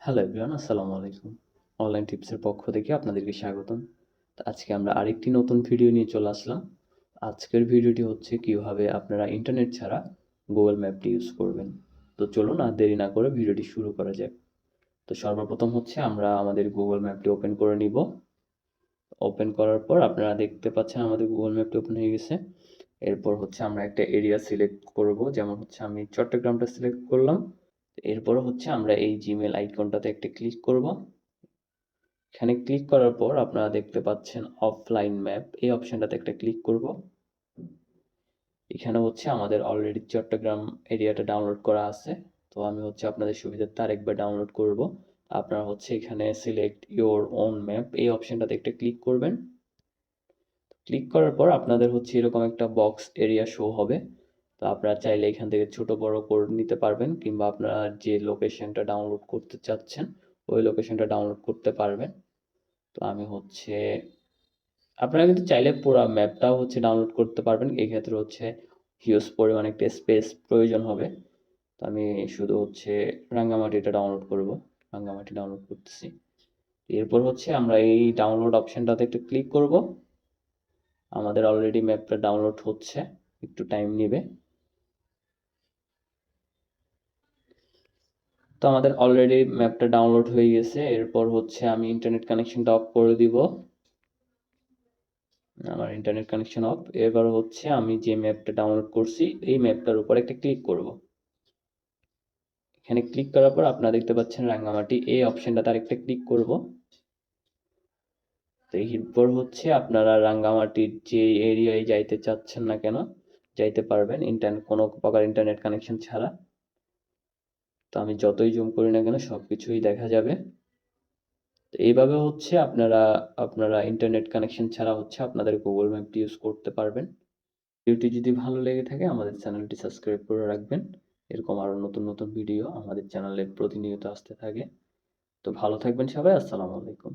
Hello everyone, আসসালামু আলাইকুম। Online টিপসের পক্ষ থেকে আপনাদেরকে স্বাগতম। তো আজকে আমরা আরেকটি নতুন ভিডিও নিয়ে চলে আসলাম। আজকের ভিডিওটি হচ্ছে কিভাবে আপনারা ইন্টারনেট ছাড়া গুগল ম্যাপটি ইউজ করবেন। তো চলুন আর দেরি না করে ভিডিওটি শুরু করা যাক। তো সর্বপ্রথম হচ্ছে আমরা আমাদের গুগল ম্যাপটি ওপেন করে নিব। ওপেন করার পর আপনারা দেখতে পাচ্ছেন আমাদের গুগল ম্যাপটি ওপেন হয়ে গেছে। এরপর হচ্ছে আমরা একটা এরিয়া সিলেক্ট করব, যেমন হচ্ছে আমি চট্টগ্রামটা সিলেক্ট করলাম। এরপর হচ্ছে আমরা এই জিমেল আইকনটাতে একটা ক্লিক করব। এখানে ক্লিক করার পর আপনারা দেখতে পাচ্ছেন অফলাইন ম্যাপ, এই অপশনটাতে একটা ক্লিক করব। এখানে হচ্ছে আমাদের অলরেডি চট্টগ্রাম এরিয়াটা ডাউনলোড করা আছে। তো আমি হচ্ছে আপনাদের সুবিধার্থে আরেকবার ডাউনলোড করব। আপনারা হচ্ছে এখানে সিলেক্ট ইওর ওন ম্যাপ, এই অপশনটাতে একটা ক্লিক করবেন। ক্লিক করার পর আপনাদের হচ্ছে এরকম একটা বক্স এরিয়া শো হবে। তো আপনারা চাইলে এখান থেকে ছোট বড় করে নিতে পারবেন, কিংবা আপনারা যে লোকেশনটা ডাউনলোড করতে চাচ্ছেন ওই লোকেশনটা ডাউনলোড করতে পারবেন। তো আমি হচ্ছে আপনারা কিন্তু চাইলে পুরো ম্যাপটাও হচ্ছে ডাউনলোড করতে পারবেন। এক্ষেত্রে হচ্ছে হিউজ পরিমাণ একটা স্পেস প্রয়োজন হবে। তো আমি শুধু হচ্ছে রাঙ্গামাটিটা ডাউনলোড করব। রাঙ্গামাটি ডাউনলোড করতেছি। এরপর হচ্ছে আমরা এই ডাউনলোড অপশনটাতে একটু ক্লিক করব। আমাদের অলরেডি ম্যাপটা ডাউনলোড হচ্ছে, একটু টাইম নেবে। তো আমাদের অলরেডি ম্যাপটা ডাউনলোড হয়ে গেছে। এরপর হচ্ছে আমি ইন্টারনেট কানেকশনটা অফ করে দিব। আমার ইন্টারনেট কানেকশন অফ। এবার হচ্ছে আমি যে ম্যাপটা ডাউনলোড করছি এই ম্যাপটার উপর একটা ক্লিক করব। এখানে ক্লিক করার পর আপনারা দেখতে পাচ্ছেন রাঙ্গামাটি, এই অপশনটাতে আরেকটা ক্লিক করব। তো এরপর হচ্ছে আপনারা রাঙ্গামাটির যে এরিয়ায় যাইতে চাচ্ছেন না কেন যাইতে পারবেন কোনো প্রকার ইন্টারনেট কানেকশন ছাড়া। তো আমি যতই জুম করি না কেন সবকিছুই দেখা যাবে। তো এইভাবে হচ্ছে আপনারা আপনারা ইন্টারনেট কানেকশন ছাড়া হচ্ছে আপনাদের গুগল ম্যাপটি ইউজ করতে পারবেন। ভিডিওটি যদি ভালো লেগে থাকে আমাদের চ্যানেলটি সাবস্ক্রাইব করে রাখবেন। এরকম আরো নতুন নতুন ভিডিও আমাদের চ্যানেলে প্রতিনিয়ত আসতে থাকে। তো ভালো থাকবেন সবাই। আসসালামু আলাইকুম।